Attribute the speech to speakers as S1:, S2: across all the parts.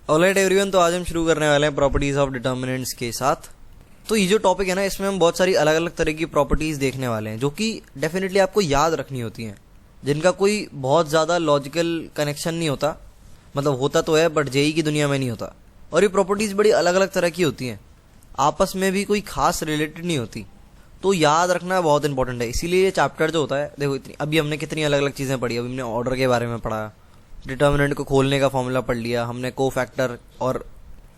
S1: Alright everyone, तो आज हम शुरू करने वाले हैं प्रॉपर्टीज ऑफ डिटर्मिनेंट्स के साथ। तो ये जो टॉपिक है ना, इसमें हम बहुत सारी अलग अलग तरह की प्रॉपर्टीज देखने वाले हैं जो कि डेफिनेटली आपको याद रखनी होती हैं, जिनका कोई बहुत ज़्यादा लॉजिकल कनेक्शन नहीं होता। मतलब होता तो है बट जेई की दुनिया में नहीं होता। और ये प्रॉपर्टीज बड़ी अलग अलग तरह की होती हैं, आपस में भी कोई खास रिलेटेड नहीं होती। तो याद रखना बहुत इंपॉर्टेंट है। इसीलिए ये चैप्टर जो होता है, देखो इतनी अभी हमने कितनी अलग अलग चीज़ें पढ़ी। अभी हमने ऑर्डर के बारे में पढ़ा, डिटर्मिनेंट को खोलने का फॉर्मूला पढ़ लिया, हमने को फैक्टर और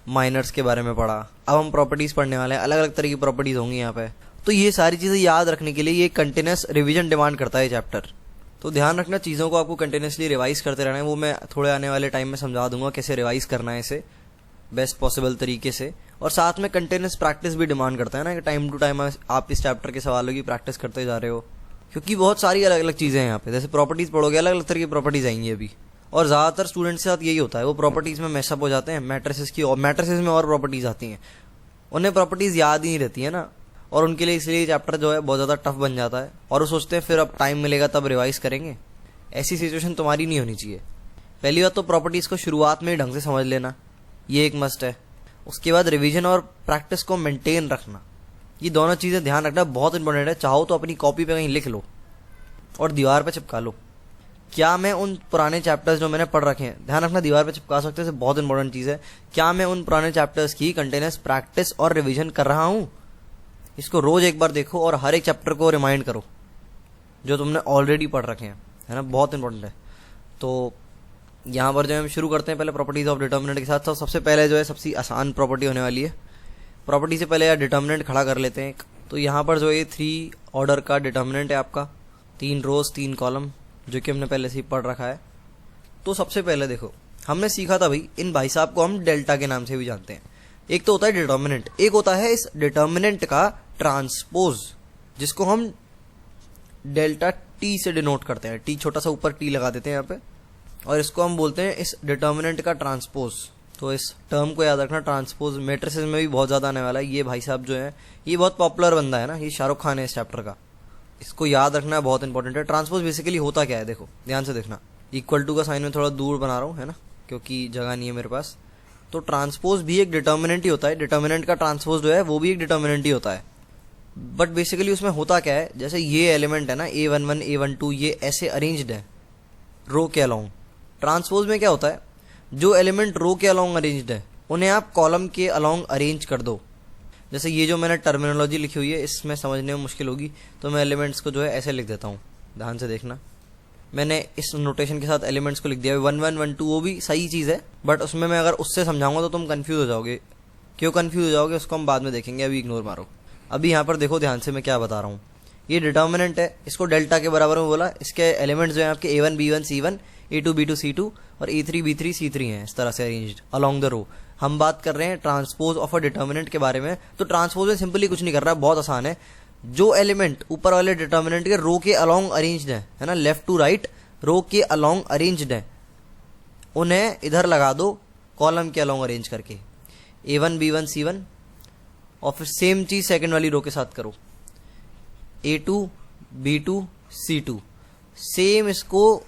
S1: माइनर्स के बारे में पढ़ा। अब हम प्रॉपर्टीज पढ़ने वाले हैं, अलग अलग तरह की प्रॉपर्टीज होंगी यहाँ पे। तो ये सारी चीज़ें याद रखने के लिए ये कंटिन्यूस रिवीजन डिमांड करता है चैप्टर। तो ध्यान रखना, चीज़ों को आपको कंटिन्यूसली रिवाइज करते रहना है। वो मैं थोड़े आने वाले टाइम में समझा दूंगा कैसे रिवाइज करना है इसे बेस्ट पॉसिबल तरीके से। और साथ में कंटिन्यूस प्रैक्टिस भी डिमांड करता है ना, कि टाइम टू टाइम आप इस चैप्टर के सवालों की प्रैक्टिस करते जा रहे हो, क्योंकि बहुत सारी अलग अलग चीज़ें हैं यहाँ पे। जैसे प्रॉपर्टीज पढ़ोगे, अलग अलग तरह की प्रॉपर्टीज आएंगी अभी। और ज़्यादातर स्टूडेंट्स के साथ यही होता है, वो प्रॉपर्टीज में मैशअप हो जाते हैं मैट्रिसेस की, और मैट्रिसेस में और प्रॉपर्टीज आती हैं, उन्हें प्रॉपर्टीज याद ही नहीं रहती है ना। और उनके लिए इसलिए चैप्टर जो है बहुत ज़्यादा टफ बन जाता है, और वो सोचते हैं फिर अब टाइम मिलेगा तब रिवाइज करेंगे। ऐसी सिचुएशन तुम्हारी नहीं होनी चाहिए। पहली बात तो प्रॉपर्टीज को शुरुआत में ही ढंग से समझ लेना, ये एक मस्ट है। उसके बाद रिवीजन और प्रैक्टिस को मेंटेन रखना, ये दोनों चीज़ें ध्यान रखना बहुत इंपॉर्टेंट है। चाहो तो अपनी कॉपी पे कहीं लिख लो और दीवार पे चिपका लो। क्या मैं उन पुराने चैप्टर्स जो मैंने पढ़ रखे हैं, ध्यान रखना दीवार पे चिपका सकते हैं, बहुत इंपॉर्टेंट चीज़ है। क्या मैं उन पुराने चैप्टर्स की कंटिन्यूस प्रैक्टिस और रिवीजन कर रहा हूँ? इसको रोज एक बार देखो और हर एक चैप्टर को रिमाइंड करो जो तुमने ऑलरेडी पढ़ रखे हैं, है ना, बहुत इंपॉर्टेंट है। तो यहाँ पर जो हम शुरू करते हैं पहले प्रॉपर्टीज ऑफ डिटर्मिनेंट के साथ। तो सबसे पहले जो है सबसे आसान प्रॉपर्टी होने वाली है। प्रॉपर्टी से पहले यार डिटर्मिनेंट खड़ा कर लेते हैं। तो यहाँ पर जो ये 3 ऑर्डर का डिटर्मिनेंट है आपका, 3 रोज 3 कॉलम, जो कि हमने पहले से ही पढ़ रखा है। तो सबसे पहले देखो, हमने सीखा था भाई, इन भाई साहब को हम डेल्टा के नाम से भी जानते हैं। एक तो होता है डिटर्मिनेंट, एक होता है इस डिटर्मिनेंट का ट्रांसपोज, जिसको हम डेल्टा टी से डिनोट करते हैं। टी छोटा सा ऊपर टी लगा देते हैं यहाँ पे, और इसको हम बोलते हैं इस डिटर्मिनेंट का ट्रांसपोज। तो इस टर्म को याद रखना, ट्रांसपोज मैट्रिसेस में भी बहुत ज़्यादा आने वाला है। ये भाई साहब जो है, ये बहुत पॉपुलर बंदा है ना, ये शाहरुख खान है इस चैप्टर का। इसको याद रखना बहुत इंपॉर्टेंट है। ट्रांसपोज बेसिकली होता क्या है, देखो ध्यान से देखना। इक्वल टू का साइन में थोड़ा दूर बना रहा हूँ, है ना, क्योंकि जगह नहीं है मेरे पास। तो ट्रांसपोज भी एक डिटर्मिनेंट ही होता है। डिटर्मिनेंट का ट्रांसपोज जो है वो भी एक डिटर्मिनेंट ही होता है। बट बेसिकली उसमें होता क्या है, जैसे ये एलिमेंट है ना, A11 A12, ये ऐसे अरेंज्ड है रो के अलोंग। ट्रांसपोज में क्या होता है, जो एलिमेंट रो के अलोंग अरेंज्ड है उन्हें आप कॉलम के अलोंग अरेंज कर दो। जैसे ये जो मैंने टर्मिनोलॉजी लिखी हुई है, इसमें समझने में मुश्किल होगी, तो मैं एलिमेंट्स को जो है ऐसे लिख देता हूँ। ध्यान से देखना, मैंने इस नोटेशन के साथ एलिमेंट्स को लिख दिया। 1 1 1 2 वो भी सही चीज़ है, बट उसमें मैं अगर उससे समझाऊंगा तो तुम कंफ्यूज हो जाओगे। क्यों कंफ्यूज हो जाओगे उसको हम बाद में देखेंगे, अभी इग्नोर मारो। अभी यहाँ पर देखो ध्यान से मैं क्या बता रहा हूँ। ये डिटर्मिनेंट है, इसको डेल्टा के बराबर में बोला। इसके एलिमेंट्स जो है आपके A1 B1 C1, A2 B2 C2 और A3 B3 C3 हैं, इस तरह से अरेंज्ड अलोंग द रो। हम बात कर रहे हैं ट्रांसपोज ऑफ अ डिटर्मिनेंट के बारे में। तो ट्रांसपोज में सिंपली कुछ नहीं कर रहा है, बहुत आसान है। जो एलिमेंट ऊपर वाले डिटर्मिनेंट के रो के अलोंग अरेंज्ड है ना, लेफ्ट टू राइट रो के अलोंग अरेंज्ड है, उन्हें इधर लगा दो कॉलम के अलोंग अरेंज करके। A1 B1 C1, और फिर सेम चीज सेकंड वाली रो के साथ करो, A2 B2 C2। सेम इसको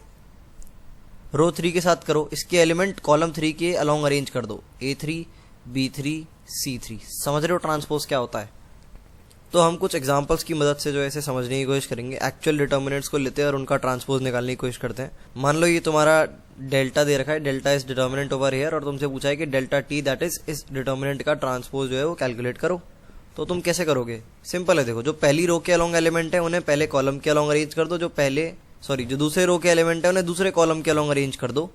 S1: रो 3 के साथ करो, इसके एलिमेंट कॉलम 3 के अलोंग अरेंज कर दो, A3 B3 C3। समझ रहे हो ट्रांसपोज क्या होता है? तो हम कुछ एग्जांपल्स की मदद से जो है इसे समझने की कोशिश करेंगे। एक्चुअल डिटर्मिनेंट्स को लेते हैं और उनका ट्रांसपोज निकालने की कोशिश करते हैं। मान लो ये तुम्हारा डेल्टा दे रखा है, delta is determinant over here, और तुमसे पूछा है कि डेल्टा टी दैट इज इस डिटर्मिनेंट का ट्रांसपोज जो है वो कैलकुलेट करो। तो तुम कैसे करोगे? सिंपल है, देखो जो पहली रो के अलोंग एलिमेंट है उन्हें पहले कॉलम के अलोंग अरेंज कर दो, जो दूसरे रो के एलिमेंट है उन्हें दूसरे कॉलम के अलोंग अरेंज कर दो,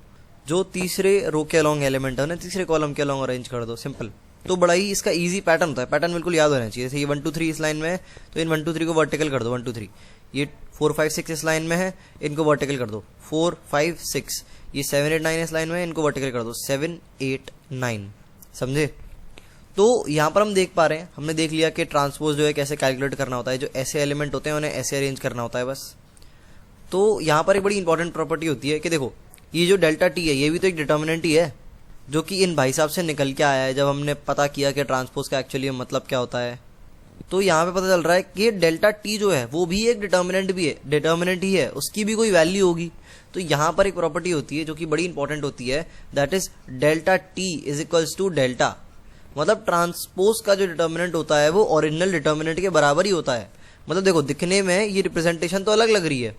S1: जो तीसरे रो के अलोंग एलिमेंट है उन्हें तीसरे कॉलम के अलोंग अरेंज कर दो। सिंपल। तो बड़ा ही इसका इजी पैटर्न होता है, पैटर्न बिल्कुल याद होना चाहिए। जैसे ये 1 2 3 इस लाइन में है, तो इन 1 2 3 को वर्टिकल कर दो, 1 2 3। ये 4 5 6 इस लाइन में है, इनको वर्टिकल कर दो, 4 5 6। ये 7 8 9 इस लाइन में है, इनको वर्टिकल कर दो, 7 8 9। समझे? तो यहाँ पर हम देख पा रहे हैं, हमने देख लिया कि ट्रांसपोज जो है कैसे कैलकुलेट करना होता है। जो ऐसे एलिमेंट होते हैं उन्हें ऐसे अरेंज करना होता है बस। तो यहाँ पर एक बड़ी इंपॉर्टेंट प्रॉपर्टी होती है कि देखो ये जो डेल्टा टी है ये भी तो एक डिटर्मिनेंट ही है, जो कि इन भाई साहब से निकल के आया है जब हमने पता किया कि ट्रांसपोज का एक्चुअली मतलब क्या होता है। तो यहाँ पे पता चल रहा है कि डेल्टा टी जो है वो भी एक डिटर्मिनेंट ही है, उसकी भी कोई वैल्यू होगी। तो यहाँ पर एक प्रॉपर्टी होती है जो कि बड़ी इंपॉर्टेंट होती है, that is delta T is equals to delta. मतलब ट्रांसपोज का जो डिटर्मिनेंट होता है वो ओरिजिनल डिटर्मिनेंट के बराबर ही होता है। मतलब देखो दिखने में ये रिप्रेजेंटेशन तो अलग लग रही है,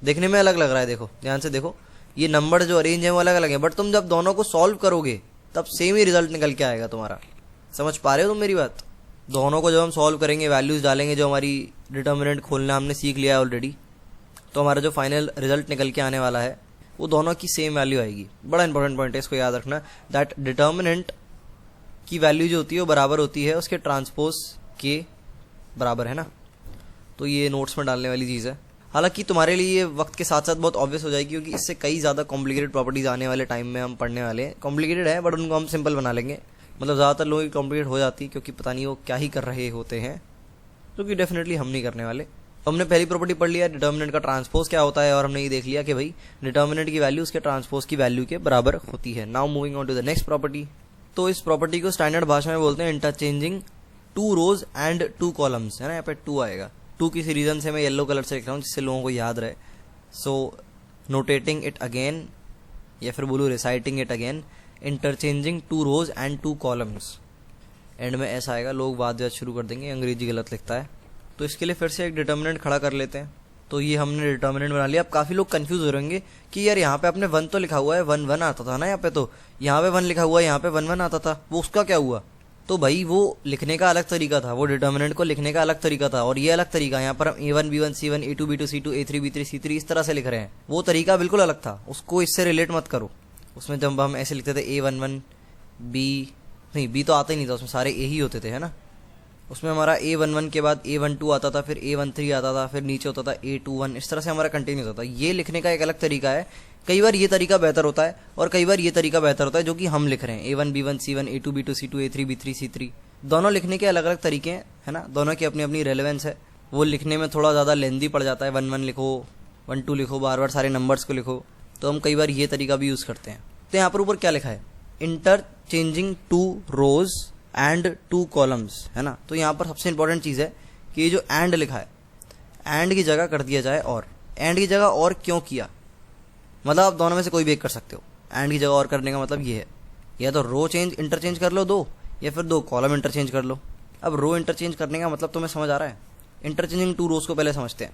S1: देखने में अलग लग रहा है, देखो ध्यान से देखो ये नंबर जो अरेंज है वो अलग अलग है, बट तुम जब दोनों को सॉल्व करोगे तब सेम ही रिजल्ट निकल के आएगा तुम्हारा। समझ पा रहे हो तुम मेरी बात? दोनों को जब हम सॉल्व करेंगे, वैल्यूज डालेंगे, जो हमारी डिटर्मिनेंट खोलना हमने सीख लिया है ऑलरेडी, तो हमारा जो फाइनल रिजल्ट निकल के आने वाला है वो दोनों की सेम वैल्यू आएगी। बड़ा इंपॉर्टेंट पॉइंट है, इसको याद रखना, दैट डिटर्मिनेंट की वैल्यू जो होती है वो बराबर होती है उसके ट्रांसपोज के बराबर, है ना। तो ये नोट्स में डालने वाली चीज़ है। हालांकि तुम्हारे लिए ये वक्त के साथ साथ बहुत ऑब्वियस हो जाएगी, क्योंकि इससे कई ज़्यादा कॉम्प्लिकेटेड प्रॉपर्टीज आने वाले टाइम में हम पढ़ने वाले हैं। कॉम्प्लिकेटेड है बट उनको हम सिंपल बना लेंगे। मतलब ज़्यादातर लोगों की कॉम्प्लिकेट हो जाती है क्योंकि पता नहीं वो क्या ही कर रहे होते हैं, जो कि डेफिनेटली हम नहीं करने वाले। हमने पहली प्रॉपर्टी पढ़ लिया डिटर्मिनेंट का ट्रांसपोज क्या होता है, और हमने ये देख लिया कि भाई डिटर्मिनेंट की वैल्यू उसके ट्रांसपोज की वैल्यू के बराबर होती है। Now moving on to the next property. तो इस प्रॉपर्टी को स्टैंडर्ड भाषा में बोलते हैं interchanging two rows and two columns, है ना। यहाँ पे टू आएगा, टू किसी रीजन से मैं येलो कलर से लिख रहा हूँ जिससे लोगों को याद रहे। सो नोटेटिंग इट अगेन, या फिर बोलूँ reciting it again, interchanging two rows and two columns. End में ऐसा आएगा, लोग बात शुरू कर देंगे अंग्रेजी गलत लिखता है। तो इसके लिए फिर से एक डिटर्मिनेंट खड़ा कर लेते हैं। तो ये हमने डिटर्मिनेंट बना लिया। अब काफी लोग कंफ्यूज हो रहेंगे कि यार यहाँ पे आपने वन तो लिखा हुआ है, वन वन आता था ना यहाँ पे, तो यहाँ पे वन लिखा हुआ है, यहाँ पे वन वन आता था, वो उसका क्या हुआ? तो भाई वो लिखने का अलग तरीका था, वो डिटर्मिनेंट को लिखने का अलग तरीका था, और ये अलग तरीका। यहाँ पर हम A1 B1 C1 A2 B2 C2 A3 B3 C3 इस तरह से लिख रहे हैं, वो तरीका बिल्कुल अलग था, उसको इससे रिलेट मत करो। उसमें जब हम ऐसे लिखते थे A11 B, नहीं B तो आता ही नहीं था, उसमें सारे A ही होते थे, है ना। उसमें हमारा A11 के बाद A12 आता था, फिर A13 आता था, फिर नीचे होता था A21, इस तरह से हमारा कंटिन्यूस होता है। ये लिखने का एक अलग तरीका है। कई बार ये तरीका बेहतर होता है और कई बार ये तरीका बेहतर होता है जो कि हम लिख रहे हैं, A1 B1 C1 A2 B2 C2 A3 B3 C3। दोनों लिखने के अलग अलग तरीके हैं, है ना। दोनों की अपनी अपनी रेलेवेंस है। वो लिखने में थोड़ा ज़्यादा लेंदी पड़ जाता है, 1 1 लिखो, 1 2 लिखो, बार बार सारे नंबर्स को लिखो, तो हम कई बार ये तरीका भी यूज़ करते हैं। तो यहाँ पर ऊपर क्या लिखा है, interchanging two rows and two columns, है ना। तो यहाँ पर सबसे इंपॉर्टेंट चीज़ है कि ये जो एंड लिखा है, एंड की जगह कर दिया जाए और। एंड की जगह और क्यों किया, मतलब आप दोनों में से कोई भी एक कर सकते हो। एंड की जगह और करने का मतलब ये है, या तो रो चेंज इंटरचेंज कर लो दो, या फिर दो कॉलम इंटरचेंज कर लो। अब रो इंटरचेंज करने का मतलब तुम्हें समझ आ रहा है। इंटरचेंजिंग टू रोज को पहले समझते हैं।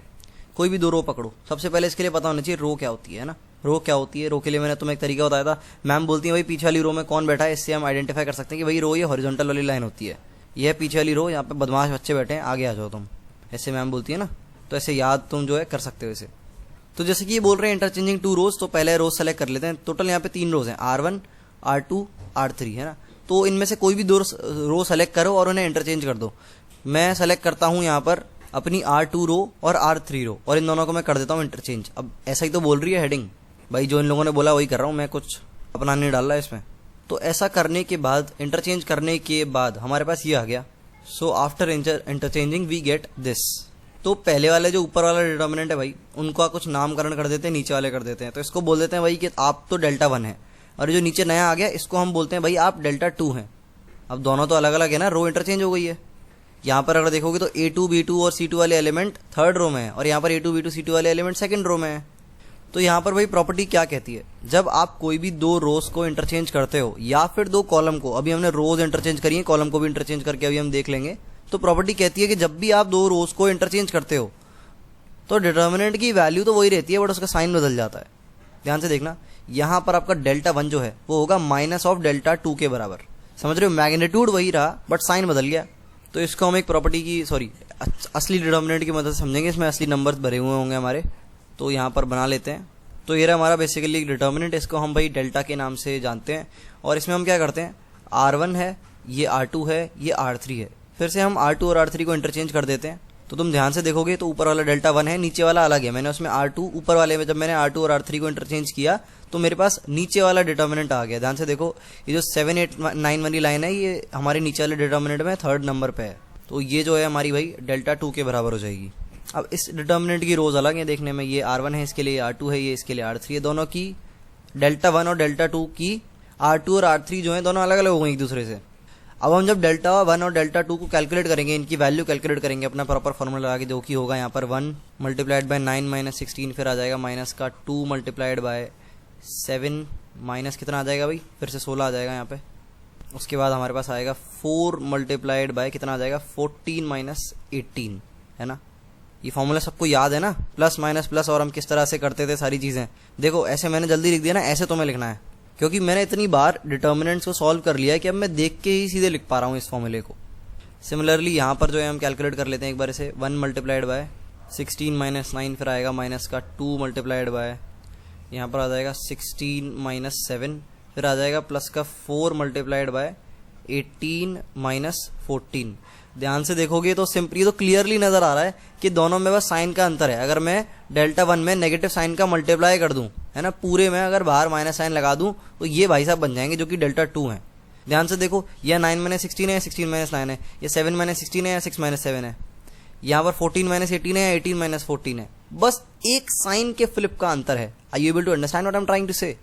S1: कोई भी दो रो पकड़ो, सबसे पहले इसके लिए पता होना चाहिए रो क्या होती है ना। रो क्या होती है, रो के लिए मैंने तुम्हें एक तरीका बताया था। मैम बोलती है भाई पीछे वाली रो में कौन बैठा है, इससे हम आइडेंटिफाई कर सकते हैं कि भाई रो ये हॉरिजॉन्टल वाली लाइन होती है, यह पीछे वाली रो, यहाँ पे बदमाश बच्चे बैठे हैं, आगे आ जाओ तुम, ऐसे मैम बोलती है ना। तो ऐसे याद तुम जो है कर सकते हो इसे। तो जैसे कि ये बोल रहे हैं इंटरचेंजिंग टू रोज, तो पहले रोज सेलेक्ट कर लेते हैं। टोटल यहाँ पे 3 रोज हैं, R1 R2 R3, है ना। तो इनमें से कोई भी 2 रो सेलेक्ट करो और उन्हें इंटरचेंज कर दो। मैं सेलेक्ट करता हूँ यहाँ पर अपनी R2 रो और R3 रो, और इन दोनों को मैं कर देता हूँ इंटरचेंज। अब ऐसा ही तो बोल रही है हेडिंग, भाई जो इन लोगों ने बोला वही कर रहा हूँ मैं, कुछ अपना नहीं डाल रहा इसमें। तो ऐसा करने के बाद, इंटरचेंज करने के बाद हमारे पास ये आ गया। So after interchanging we get this. तो पहले वाले जो ऊपर वाला डिटर्मिनेंट है भाई, उनका कुछ नामकरण कर देते हैं, नीचे वाले कर देते हैं। तो इसको बोल देते हैं भाई कि आप तो डेल्टा 1 है, और जो नीचे नया आ गया इसको हम बोलते हैं भाई आप डेल्टा 2 हैं। अब दोनों तो अलग अलग है ना, रो इंटरचेंज हो गई है। यहाँ पर अगर देखोगे तो A2 B2 और C2 वाले एलिमेंट 3rd रो में है, और यहाँ पर A2 B2 C2 वाले एलिमेंट 2nd रो में है। तो यहाँ पर भाई प्रॉपर्टी क्या कहती है, जब आप कोई भी 2 रोज को इंटरचेंज करते हो या फिर 2 कॉलम को, अभी हमने रोज इंटरचेंज करी है, कॉलम को भी इंटरचेंज करके अभी हम देख लेंगे। तो प्रॉपर्टी कहती है कि जब भी आप 2 रोज को इंटरचेंज करते हो तो डिटर्मिनेंट की वैल्यू तो वही रहती है, बट उसका साइन बदल जाता है। ध्यान से देखना, यहाँ पर आपका डेल्टा 1 जो है वो होगा माइनस ऑफ डेल्टा 2 के बराबर। समझ रहे हो, मैग्नीट्यूड वही रहा बट साइन बदल गया। तो इसको हम एक प्रॉपर्टी की असली डिटर्मिनेंट की मदद से समझेंगे। इसमें असली नंबर्स भरे हुए होंगे हमारे, तो यहाँ पर बना लेते हैं। तो ये रहा हमारा बेसिकली डिटर्मिनेंट, इसको हम भाई डेल्टा के नाम से जानते हैं। और इसमें हम क्या करते हैं, R1 है, ये R2 है, ये R3 है। फिर से हम R2 और R3 को इंटरचेंज कर देते हैं। तो तुम ध्यान से देखोगे तो ऊपर वाला डेल्टा 1 है, नीचे वाला अलग है। मैंने उसमें R2 ऊपर वाले में, जब मैंने R2 और R3 को इंटरचेंज किया तो मेरे पास नीचे वाला डिटर्मिनेंट आ गया। ध्यान से देखो, ये जो 7 8 9 वाली लाइन है ये हमारे नीचे वाले डिटर्मिनेंट में 3rd नंबर पे है। तो ये जो है हमारी भाई डेल्टा 2 के बराबर हो जाएगी। अब इस डिटर्मिनेंट की रोज अलग है देखने में, ये R1 है, इसके लिए R2 है, ये इसके लिए R3 है। दोनों की डेल्टा 1 और डेल्टा 2 की R2 और R3 जो है दोनों अलग अलग हो गए एक दूसरे से। अब हम जब डेल्टा 1 और डेल्टा 2 को कैलकुलेट करेंगे, इनकी वैल्यू कैलकुलेट करेंगे अपना प्रॉपर फॉर्मूला लगा के, जो कि होगा यहाँ पर 1 मल्टीप्लाइड बाय 9 माइनस 16, फिर आ जाएगा माइनस का 2 मल्टीप्लाइड बाय 7 माइनस कितना आ जाएगा भाई, फिर से 16 आ जाएगा यहाँ पे। उसके बाद हमारे पास आएगा 4 मल्टीप्लाइड बाय कितना आ जाएगा 14 माइनस 18, है ना। ये फॉर्मूला सबको याद है ना, प्लस माइनस प्लस, और हम किस तरह से करते थे सारी चीज़ें। देखो ऐसे मैंने जल्दी लिख दिया ना, ऐसे तुम्हें लिखना है, क्योंकि मैंने इतनी बार डिटर्मिनेंट्स को सॉल्व कर लिया है कि अब मैं देख के ही सीधे लिख पा रहा हूँ इस फॉर्मूले को। सिमिलरली यहाँ पर जो है हम कैलकुलेट कर लेते हैं एक बार इसे, 1 मल्टीप्लाइड बाय 16 माइनस 9, फिर आएगा माइनस का 2 मल्टीप्लाइड बाय यहाँ पर आ जाएगा 16 माइनस 7, फिर आ जाएगा प्लस का 4 मल्टीप्लाइड बाय 18 माइनस 14। ध्यान से देखोगे तो सिंपली तो क्लियरली नजर आ रहा है कि दोनों में बस साइन का अंतर है। अगर मैं डेल्टा 1 में नेगेटिव साइन का मल्टीप्लाई कर दूं, है ना, पूरे में अगर बाहर माइनस साइन लगा दूं तो ये भाई साहब बन जाएंगे जो कि डेल्टा 2 है। ध्यान से देखो, यह 9 माइनस 16 है, 16 माइनस 9 है, ये 7 माइनस 16 है या 6 माइनस 7 है, यहाँ पर 14 माइनस 18 है या 18 माइनस 14 है, बस एक साइन के फ्लिप का अंतर है। I you able to understand what I am trying to say?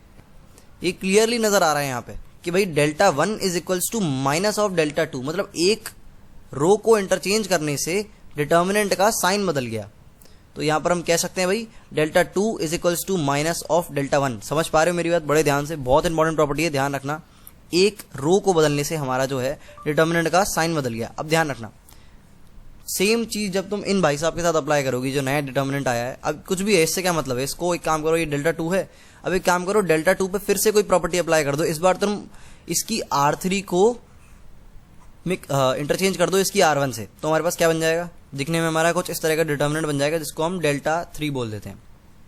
S1: ये क्लियरली नजर आ रहा है यहाँ पे कि भाई delta 1 is equals to minus of delta 2, मतलब एक रो को इंटरचेंज करने से डिटर्मिनेंट का साइन बदल गया। तो यहां पर हम कह सकते हैं भाई delta 2 is equals to minus of delta 1। समझ पा रहे हो मेरी बात? बड़े ध्यान से, बहुत इंपॉर्टेंट प्रॉपर्टी है, ध्यान रखना। एक रो को बदलने से हमारा जो है डिटर्मिनेंट का साइन बदल गया। अब ध्यान रखना, सेम चीज जब तुम इन भाई साहब के साथ अप्लाई करोगी, जो नया डिटर्मिनेंट आया है, अब कुछ भी है, इससे क्या मतलब है, इसको एक काम करो, ये डेल्टा 2 है, अब एक काम करो डेल्टा 2 पे फिर से कोई प्रॉपर्टी अप्लाई कर दो। इस बार तुम इसकी R3 को इंटरचेंज कर दो इसकी R1 से, तो हमारे पास क्या बन जाएगा, दिखने में हमारा कुछ इस तरह का डिटर्मिनेंट बन जाएगा, जिसको हम डेल्टा 3 बोल देते हैं।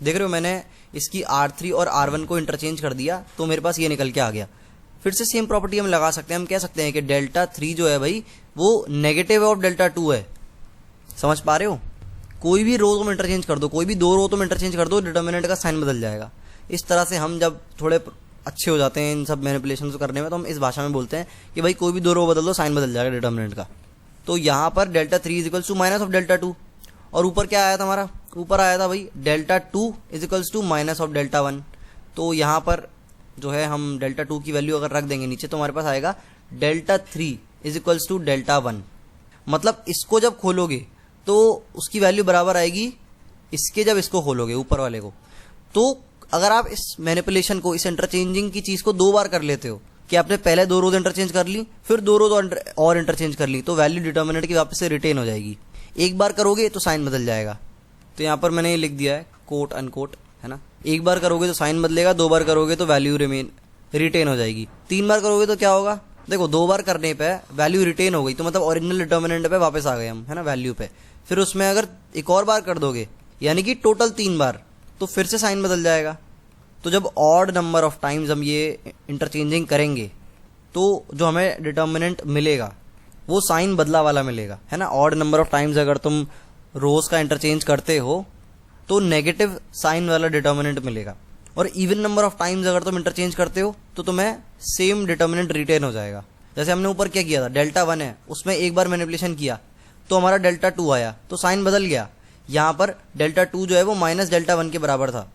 S1: देख रहे हो, मैंने इसकी R3 और R1 को इंटरचेंज कर दिया तो मेरे पास ये निकल के आ गया। फिर से सेम प्रॉपर्टी हम लगा सकते हैं, हम कह सकते हैं कि डेल्टा 3 जो है भाई वो नेगेटिव ऑफ डेल्टा 2 है। समझ पा रहे हो? कोई भी रो तुम इंटरचेंज कर दो, कोई भी दो रो तुम इंटरचेंज कर दो, डिटर्मिनेंट का साइन बदल जाएगा। इस तरह से हम जब थोड़े अच्छे हो जाते हैं इन सब मैनिपुलेशन को करने में, तो हम इस भाषा में बोलते हैं कि भाई कोई भी दो रो बदल दो, साइन बदल जाएगा डिटर्मिनेंट का। तो यहाँ पर delta 3 is equals to minus of delta 2, और ऊपर क्या आया था हमारा, ऊपर आया था भाई delta 2 is equals to minus of delta 1। तो यहाँ पर जो है हम डेल्टा 2 की वैल्यू अगर रख देंगे नीचे, तो हमारे पास आएगा delta 3 is equals to delta 1। मतलब इसको जब खोलोगे तो उसकी वैल्यू बराबर आएगी इसके, जब इसको खोलोगे ऊपर वाले को। तो अगर आप इस मैनिपुलेशन को, इस इंटरचेंजिंग की चीज को दो बार कर लेते हो कि आपने पहले दो रोज इंटरचेंज कर ली, फिर दो रोज और इंटरचेंज कर ली, तो वैल्यू डिटर्मिनेंट की वापस से रिटेन हो जाएगी। एक बार करोगे तो साइन बदल जाएगा। तो यहाँ पर मैंने ये लिख दिया है कोट अनकोट, है ना। एक बार करोगे तो साइन बदलेगा, दो बार करोगे तो वैल्यू रिटेन हो जाएगी, तीन बार करोगे तो क्या होगा, देखो दो बार करने पे वैल्यू रिटेन हो गई, तो मतलब ओरिजिनल डिटर्मिनेंट पे वापस आ गए हम, है ना, वैल्यू पे। फिर उसमें अगर एक और बार कर दोगे, यानी कि टोटल 3 बार, तो फिर से साइन बदल जाएगा। तो जब ऑड नंबर ऑफ टाइम्स हम ये इंटरचेंजिंग करेंगे, तो जो हमें डिटर्मिनेंट मिलेगा वो साइन बदला वाला मिलेगा, है ना। ऑड नंबर ऑफ टाइम्स अगर तुम रोज का इंटरचेंज करते हो तो नेगेटिव साइन वाला डिटर्मिनेंट मिलेगा, और इवन नंबर ऑफ टाइम्स अगर तुम इंटरचेंज करते हो तो तुम्हें सेम डिटर्मिनेंट रिटेन हो जाएगा। जैसे हमने ऊपर क्या किया था, डेल्टा 1 है, उसमें एक बार मैनिपुलेशन किया तो हमारा डेल्टा 2 आया, तो साइन बदल गया। यहाँ पर डेल्टा 2 जो है वो माइनस डेल्टा 1 के बराबर था।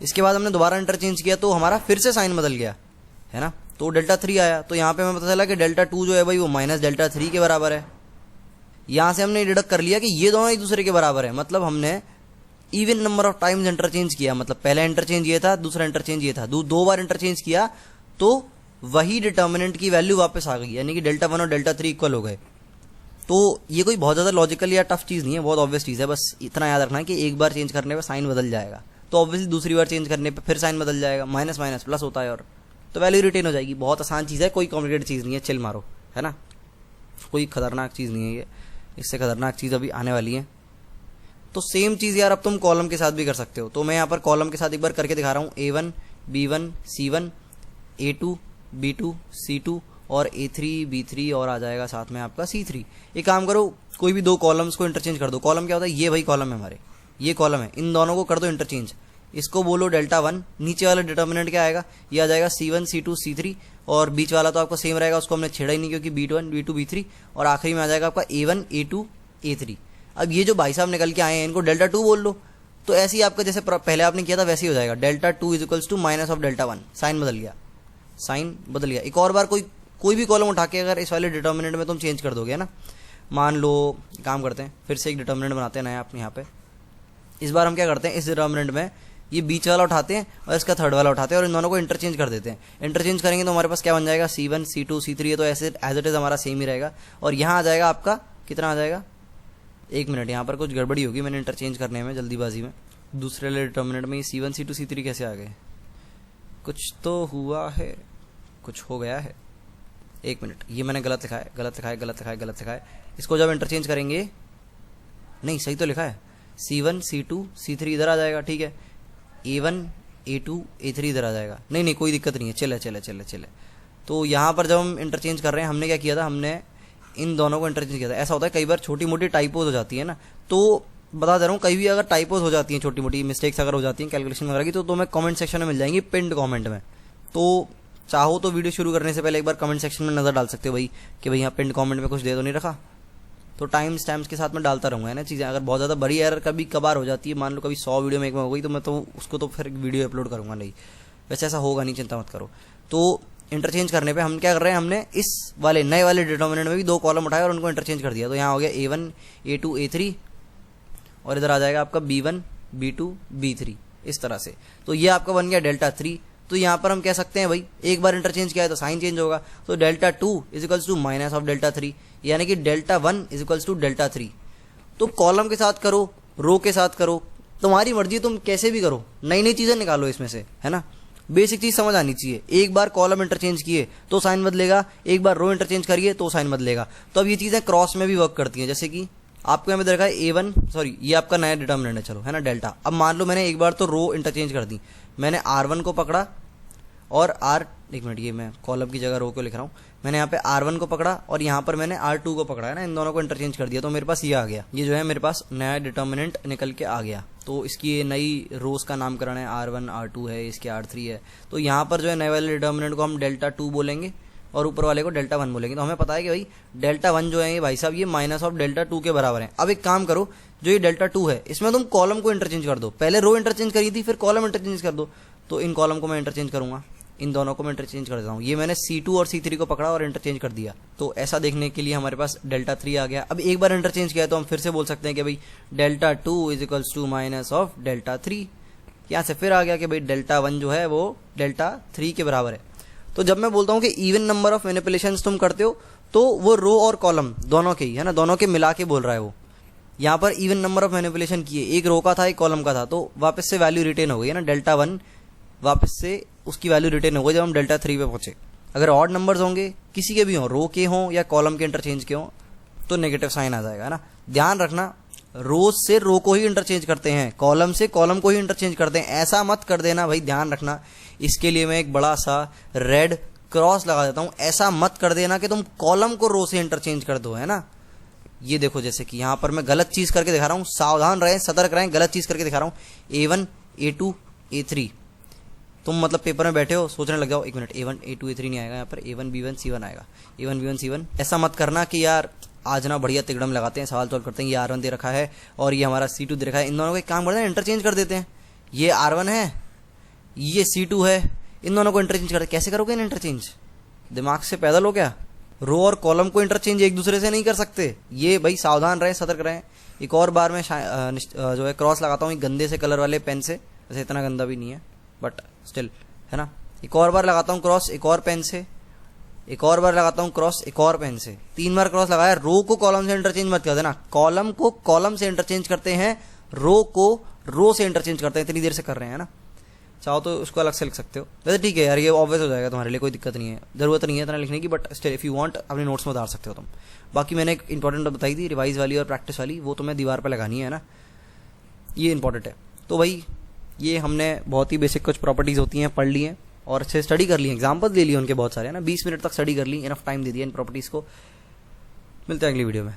S1: इसके बाद हमने दोबारा इंटरचेंज किया तो हमारा फिर से साइन बदल गया, है ना, तो डेल्टा 3 आया। तो यहाँ पे हमें पता चला कि डेल्टा 2 जो है भाई वो माइनस डेल्टा 3 के बराबर है। यहाँ से हमने डिडक्ट कर लिया कि ये दोनों एक दूसरे के बराबर है, मतलब हमने even number of times interchange किया। मतलब पहला इंटरचेंज ये था, दूसरा इंटरचेंज ये था, दो बार इंटरचेंज किया तो वही डिटर्मिनेंट की वैल्यू वापस आ गई, यानी कि डेल्टा 1 और डेल्टा 3 इक्वल हो गए। तो ये कोई बहुत ज्यादा लॉजिकल या टफ चीज नहीं है, बहुत ऑब्वियस चीज है। बस इतना याद रखना कि एक बार चेंज करने पर साइन बदल जाएगा, तो ऑब्वियसली दूसरी बार चेंज करने पर फिर साइन बदल जाएगा, माइनस माइनस प्लस होता है, और तो वैल्यू रिटेन हो जाएगी। बहुत आसान चीज है, कोई कॉम्प्लिकेटेड चीज नहीं है, चिल मारो, है ना, कोई खतरनाक चीज नहीं है ये। इससे खतरनाक चीज अभी आने वाली है। तो सेम चीज यार अब तुम कॉलम के साथ भी कर सकते हो। तो मैं यहाँ पर कॉलम के साथ एक बार करके दिखा रहा हूँ। A1 B1 C1 A2 B2 C2 और A3 B3 और आ जाएगा साथ में आपका C3। एक काम करो, कोई भी दो कॉलम्स को इंटरचेंज कर दो। कॉलम क्या होता है, ये भाई कॉलम है हमारे, ये कॉलम है, इन दोनों को कर दो इंटरचेंज। इसको बोलो डेल्टा 1, नीचे वाला डिटर्मिनेंट क्या आएगा, ये आ जाएगा C1 C2 C3, और बीच वाला तो आपका सेम रहेगा, उसको हमने छेड़ा ही नहीं क्योंकि B1 B2 B3, और आखिरी में आ जाएगा आपका A1 A2 A3। अब ये जो भाई साहब निकल के आए हैं इनको डेल्टा 2 बोल लो, तो ऐसे ही आपका जैसे पहले आपने किया था वैसे ही हो जाएगा। Delta 2 is equals to minus of delta 1, sign बदल गया, साइन बदल गया। एक और बार कोई कोई भी कॉलम उठा के अगर इस वाले डिटर्मिनेंट में तुम चेंज कर दोगे ना, मान लो काम करते हैं, फिर से एक डिटर्मिनेंट बनाते हैं नया अपने यहाँ पे। इस बार हम क्या करते हैं, इस डिटर्मिनेंट में ये बीच वाला उठाते हैं और इसका थर्ड वाला उठाते हैं और इन दोनों को इंटरचेंज कर देते हैं। इंटरचेंज करेंगे तो हमारे पास क्या बन जाएगा, C1 C2 C3, ये तो ऐसे एज इट इज हमारा सेम ही रहेगा। और यहाँ आ जाएगा आपका कितना आ जाएगा, 1 मिनट, यहाँ पर कुछ गड़बड़ी होगी मैंने इंटरचेंज करने में जल्दीबाजी में। दूसरे वाले डिटर्मिनेंट में C1 C2 C3 कैसे आ गए, कुछ तो हुआ है, कुछ हो गया है। 1 मिनट, ये मैंने गलत लिखा है, गलत लिखा है, गलत लिखा है, गलत लिखा है। इसको जब इंटरचेंज करेंगे, नहीं सही तो लिखा है, C1 C2 C3 इधर आ जाएगा, ठीक है। A1 A2 A3 इधर आ जाएगा, नहीं कोई दिक्कत नहीं है, चले। तो यहाँ पर जब हम इंटरचेंज कर रहे हैं, हमने क्या किया था, हमने इन दोनों को इंटरचेंज किया था। ऐसा होता है कई बार छोटी मोटी टाइपोज हो जाती है ना, तो बता दे रहा हूँ, कहीं भी अगर टाइपोज हो जाती हैं, छोटी मोटी मिस्टेक्स अगर हो जाती हैं कैलकुलेशन वगैरह की, तो तुम्हें कमेंट सेक्शन में मिल जाएंगी, पिंड कमेंट में। तो चाहो तो वीडियो शुरू करने से पहले एक बार कमेंट सेक्शन में नजर डाल सकते हो भाई कि भाई यहाँ पिंड कमेंट में कुछ दे तो नहीं रखा। तो टाइम स्टैम्प्स के साथ मैं डालता रहूँगा, है ना चीज़ें। अगर बहुत ज़्यादा बड़ी एरर कभी कभार हो जाती है, मान लो कभी 100 वीडियो में एक में हो गई, तो मैं तो उसको तो फिर वीडियो अपलोड करूँगा नहीं, वैसे ऐसा होगा नहीं, चिंता मत करो। तो इंटरचेंज करने पे हम क्या कर रहे हैं, हमने इस वाले नए वाले डिटर्मिनेंट में भी 2 कॉलम उठाए और उनको इंटरचेंज कर दिया। तो यहाँ हो गया A1 A2 A3 और इधर आ जाएगा आपका B1 B2 B3 इस तरह से। तो ये आपका बन गया डेल्टा 3। तो यहाँ पर हम कह सकते हैं भाई एक बार इंटरचेंज किया है तो साइन चेंज होगा, तो delta 2 is equals to minus of delta 3, यानी कि delta 1 is equals to delta 3। तो कॉलम के साथ करो, रो के साथ करो, तुम्हारी मर्जी, तुम कैसे भी करो, नई नई चीजें निकालो इसमें से, है ना। बेसिक चीज समझ आनी चाहिए, एक बार कॉलम इंटरचेंज किए तो साइन बदलेगा, एक बार रो इंटरचेंज करिए तो साइन बदलेगा। तो अब ये चीजें क्रॉस में भी वर्क करती हैं, जैसे कि आपको यहाँ पे देखा है ये आपका नया डिटर्मिनेंट है, चलो, है ना, डेल्टा। अब मान लो मैंने एक बार तो रो इंटरचेंज कर दी, मैंने R1 को पकड़ा और एक मिनट, ये मैं कॉलम की जगह रो को लिख रहा हूँ, मैंने यहाँ पे R1 को पकड़ा और यहाँ पर मैंने R2 को पकड़ा, है ना, इन दोनों को इंटरचेंज कर दिया। तो मेरे पास ये आ गया, ये जो है मेरे पास नया डिटर्मिनेंट निकल के आ गया। तो इसकी ये नई रोज का नामकरण है, R1 R2 है, इसके R3 है। तो यहाँ पर जो है नए वाले डिटर्मिनेंट को हम डेल्टा 2 बोलेंगे और ऊपर वाले को डेल्टा 1 बोलेंगे। तो हमें पता है कि भाई डेल्टा 1 जो है ये भाई साहब ये माइनस ऑफ डेल्टा 2 के बराबर है। अब एक काम करो, जो ये डेल्टा 2 है इसमें तुम कॉलम को इंटरचेंज कर दो, पहले रो इंटरचेंज करी थी फिर कॉलम इंटरचेंज कर दो। तो इन कॉलम को मैं इंटरचेंज करूंगा, इन दोनों को मैं इंटरचेंज कर देता हूँ। ये मैंने C2 और C3 को पकड़ा और इंटरचेंज कर दिया। तो ऐसा देखने के लिए हमारे पास डेल्टा 3 आ गया। अब एक बार इंटरचेंज किया तो हम फिर से बोल सकते हैं कि भाई delta 2 is equals to minus of delta 3। यहाँ से फिर आ गया कि भाई डेल्टा 1 जो है वो डेल्टा 3 के बराबर है। तो जब मैं बोलता हूँ कि इवन नंबर ऑफ मैनिपुलेशंस तुम करते हो तो वो रो और कॉलम दोनों के ही, है ना, दोनों के मिला के बोल रहा है वो। यहाँ पर इवन नंबर ऑफ मैनिपुलेशन किए, एक रो का था एक कॉलम का था, तो वापस से वैल्यू रिटेन हो गई, है ना, डेल्टा 1 वापस से उसकी वैल्यू रिटेन हो गई जब हम डेल्टा 3 पे पहुंचे। अगर ऑड नंबर्स होंगे, किसी के भी हों, रो के हों या कॉलम के इंटरचेंज के हों, तो नेगेटिव साइन आ जाएगा, है ना। ध्यान रखना, रो से रो को ही इंटरचेंज करते हैं, कॉलम से कॉलम को ही इंटरचेंज करते हैं, ऐसा मत कर देना भाई, ध्यान रखना। इसके लिए मैं एक बड़ा सा रेड क्रॉस लगा देता हूं, ऐसा मत कर देना कि तुम कॉलम को रो से इंटरचेंज कर दो, है ना। ये देखो, जैसे कि यहां पर मैं गलत चीज करके दिखा रहा हूं, सावधान रहें, सतर्क रहें, गलत चीज करके दिखा रहा हूं। A1 A2 A3, तुम मतलब पेपर में बैठे हो सोचने लग जाओ, 1 मिनट, A1 A2 A3 नहीं आएगा, यहाँ पर A1 B1 C1 आएगा, A1 B1 C1। ऐसा मत करना कि यार आज ना बढ़िया तिकड़म लगाते हैं, सवाल सॉल्व करते हैं, ये R1 दे रखा है और ये हमारा C2 दे रखा है, इन दोनों को एक काम करते हैं, इंटरचेंज कर देते हैं। ये R1 है, ये C2 है, इन दोनों को इंटरचेंज करते। कैसे करोगे इन इंटरचेंज, दिमाग से पैदल हो क्या? रो और कॉलम को इंटरचेंज एक दूसरे से नहीं कर सकते। ये भाई सावधान रहें, सतर्क रहें। एक और बार मैं जो है क्रॉस लगाता हूँ गंदे से कलर वाले पेन से, वैसे इतना गंदा भी नहीं है बट स्टिल, है ना। एक और बार लगाता हूँ क्रॉस एक और पेन से, एक और बार लगाता हूँ क्रॉस एक और पेन से, 3 बार क्रॉस लगाया। रो को कॉलम से इंटरचेंज मत कर देना, कॉलम को कॉलम से इंटरचेंज करते हैं, रो को रो से इंटरचेंज करते हैं। इतनी देर से कर रहे हैं ना, चाहो तो उसको अलग से लिख सकते हो। वैसे ठीक है यार, ये ऑब्वियस हो जाएगा तुम्हारे लिए, कोई दिक्कत नहीं है, जरूरत नहीं है इतना लिखने की, but still if you want अपने नोट्स में उतार सकते हो तुम। बाकी मैंने एक इंपॉर्टेंट बताई थी रिवाइज वाली और प्रैक्टिस वाली, वो तुम्हें दीवार पर लगानी है ना, ये इंपॉर्टेंट है। तो भाई ये हमने बहुत ही बेसिक कुछ प्रॉपर्टीज होती हैं पढ़ ली हैं और अच्छे स्टडी कर ली, एग्जाम्पल ले लिए उनके बहुत सारे, है ना। 20 मिनट तक स्टडी कर ली, इनफ टाइम दे दिया इन प्रॉपर्टीज को। मिलते हैं अगली वीडियो में।